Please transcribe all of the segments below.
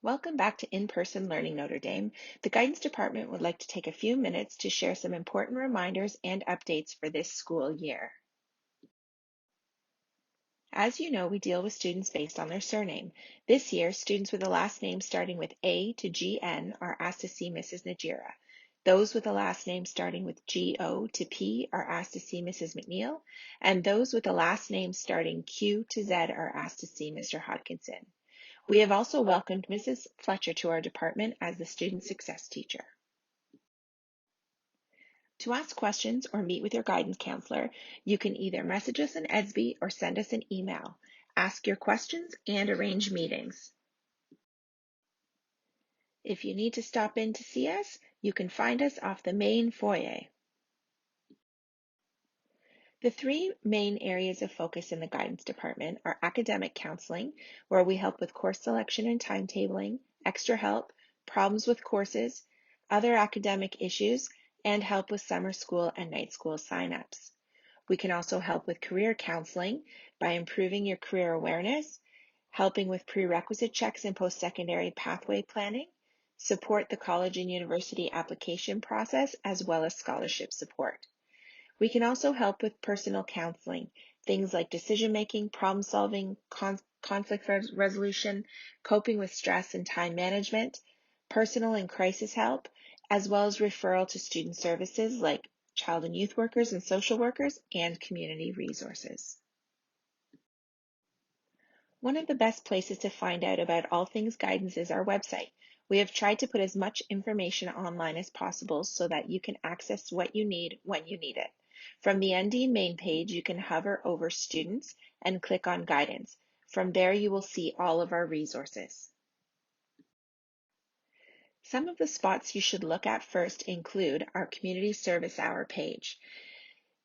Welcome back to In-Person Learning Notre Dame. The Guidance Department would like to take a few minutes to share some important reminders and updates for this school year. As you know, we deal with students based on their surname. This year, students with a last name starting with A to GN are asked to see Mrs. Najira. Those with a last name starting with GO to P are asked to see Mrs. McNeil, and those with a last name starting Q to Z are asked to see Mr. Hodkinson. We have also welcomed Mrs. Fletcher to our department as the Student Success Teacher. To ask questions or meet with your guidance counselor, you can either message us in EDSB or send us an email. Ask your questions and arrange meetings. If you need to stop in to see us, you can find us off the main foyer. The three main areas of focus in the guidance department are academic counseling, where we help with course selection and timetabling, extra help, problems with courses, other academic issues, and help with summer school and night school signups. We can also help with career counseling by improving your career awareness, helping with prerequisite checks and post-secondary pathway planning, support the college and university application process, as well as scholarship support. We can also help with personal counseling, things like decision-making, problem-solving, conflict resolution, coping with stress and time management, personal and crisis help, as well as referral to student services like child and youth workers and social workers, and community resources. One of the best places to find out about all things guidance is our website. We have tried to put as much information online as possible so that you can access what you need when you need it. From the ND main page, you can hover over Students and click on Guidance. From there, you will see all of our resources. Some of the spots you should look at first include our Community Service Hour page,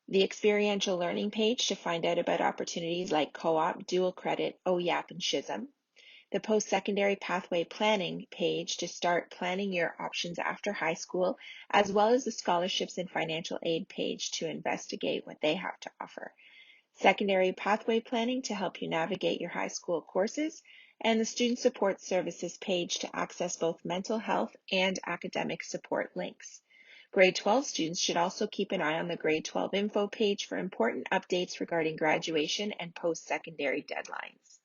the Experiential Learning page to find out about opportunities like co-op, dual credit, OYAP, and SHISM, the Post-Secondary Pathway Planning page to start planning your options after high school, as well as the Scholarships and Financial Aid page to investigate what they have to offer, Secondary Pathway Planning to help you navigate your high school courses, and the Student Support Services page to access both mental health and academic support links. Grade 12 students should also keep an eye on the Grade 12 info page for important updates regarding graduation and post-secondary deadlines.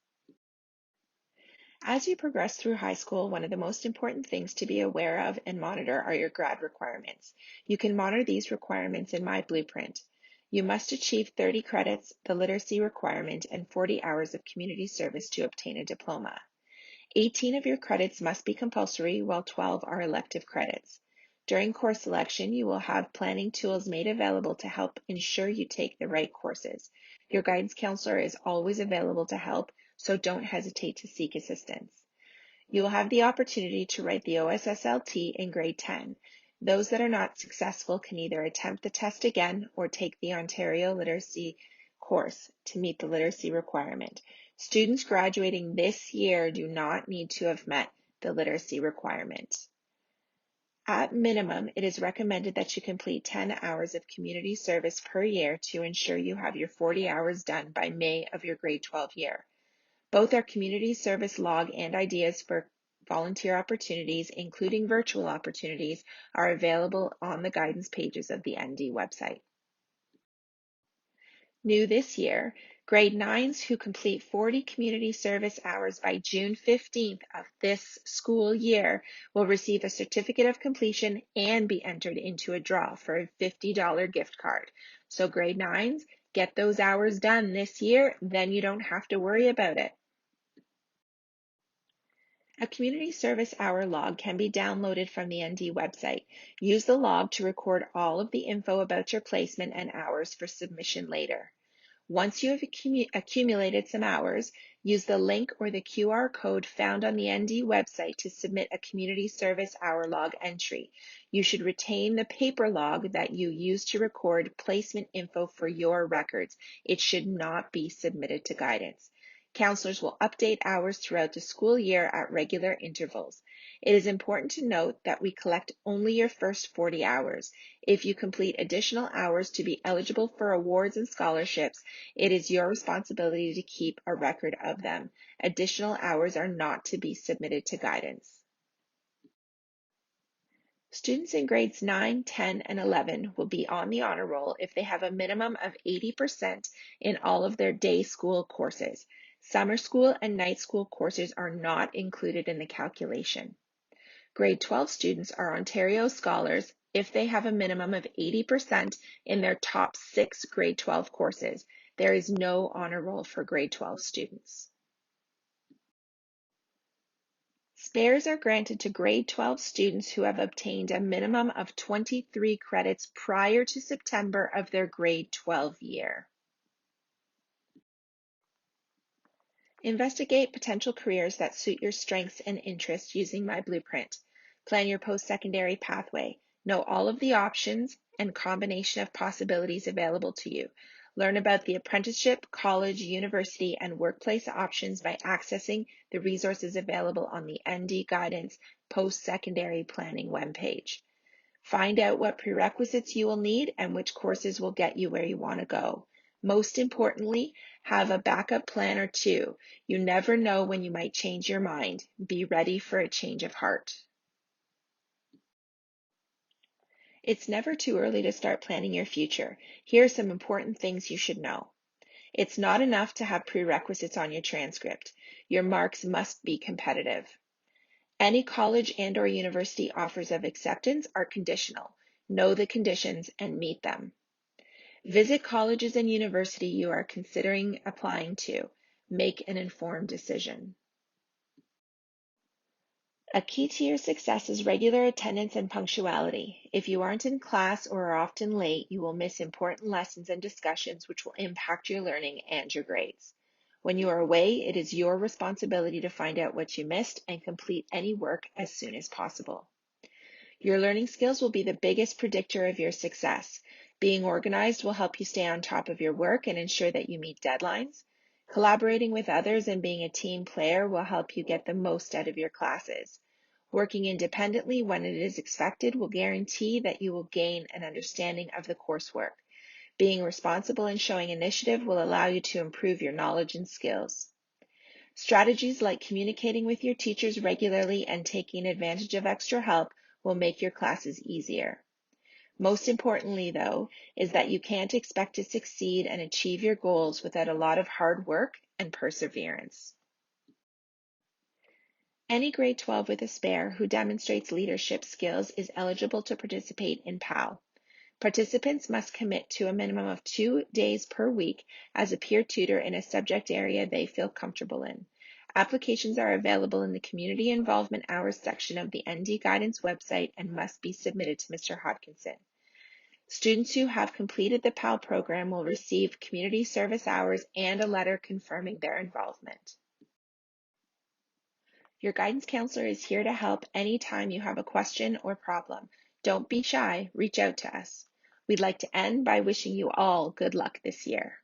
As you progress through high school, one of the most important things to be aware of and monitor are your grad requirements. You can monitor these requirements in My Blueprint. You must achieve 30 credits, the literacy requirement, and 40 hours of community service to obtain a diploma. 18 of your credits must be compulsory, while 12 are elective credits. During course selection, you will have planning tools made available to help ensure you take the right courses. Your guidance counselor is always available to help, so don't hesitate to seek assistance. You will have the opportunity to write the OSSLT in grade 10. Those that are not successful can either attempt the test again or take the Ontario Literacy course to meet the literacy requirement. Students graduating this year do not need to have met the literacy requirement. At minimum, it is recommended that you complete 10 hours of community service per year to ensure you have your 40 hours done by May of your grade 12 year. Both our community service log and ideas for volunteer opportunities, including virtual opportunities, are available on the guidance pages of the ND website. New this year, grade 9s who complete 40 community service hours by June 15th of this school year will receive a certificate of completion and be entered into a draw for a $50 gift card. So grade 9s, get those hours done this year, then you don't have to worry about it. A community service hour log can be downloaded from the ND website. Use the log to record all of the info about your placement and hours for submission later. Once you have accumulated some hours, use the link or the QR code found on the ND website to submit a community service hour log entry. You should retain the paper log that you use to record placement info for your records. It should not be submitted to guidance. Counselors will update hours throughout the school year at regular intervals. It is important to note that we collect only your first 40 hours. If you complete additional hours to be eligible for awards and scholarships, it is your responsibility to keep a record of them. Additional hours are not to be submitted to guidance. Students in grades 9, 10, and 11 will be on the honor roll if they have a minimum of 80% in all of their day school courses. Summer school and night school courses are not included in the calculation. Grade 12 students are Ontario Scholars if they have a minimum of 80% in their top 6 grade 12 courses. There is no honor roll for grade 12 students. Spares are granted to grade 12 students who have obtained a minimum of 23 credits prior to September of their grade 12 year. Investigate potential careers that suit your strengths and interests using my blueprint. Plan your post-secondary pathway. Know all of the options and combination of possibilities available to you. Learn about the apprenticeship, college, university, and workplace options by accessing the resources available on the ND Guidance Post-Secondary Planning webpage. Find out what prerequisites you will need and which courses will get you where you want to go. Most importantly, have a backup plan or two. You never know when you might change your mind. Be ready for a change of heart. It's never too early to start planning your future. Here are some important things you should know. It's not enough to have prerequisites on your transcript. Your marks must be competitive. Any college and/or university offers of acceptance are conditional. Know the conditions and meet them. Visit colleges and university you are considering applying to. Make an informed decision. A key to your success is regular attendance and punctuality. If you aren't in class or are often late, you will miss important lessons and discussions which will impact your learning and your grades. When you are away, it is your responsibility to find out what you missed and complete any work as soon as possible. Your learning skills will be the biggest predictor of your success. Being organized will help you stay on top of your work and ensure that you meet deadlines. Collaborating with others and being a team player will help you get the most out of your classes. Working independently when it is expected will guarantee that you will gain an understanding of the coursework. Being responsible and showing initiative will allow you to improve your knowledge and skills. Strategies like communicating with your teachers regularly and taking advantage of extra help will make your classes easier. Most importantly, though, is that you can't expect to succeed and achieve your goals without a lot of hard work and perseverance. Any grade 12 with a spare who demonstrates leadership skills is eligible to participate in PAL. Participants must commit to a minimum of 2 days per week as a peer tutor in a subject area they feel comfortable in. Applications are available in the Community Involvement Hours section of the ND Guidance website and must be submitted to Mr. Hodkinson. Students who have completed the PAL program will receive community service hours and a letter confirming their involvement. Your guidance counselor is here to help anytime you have a question or problem. Don't be shy, reach out to us. We'd like to end by wishing you all good luck this year.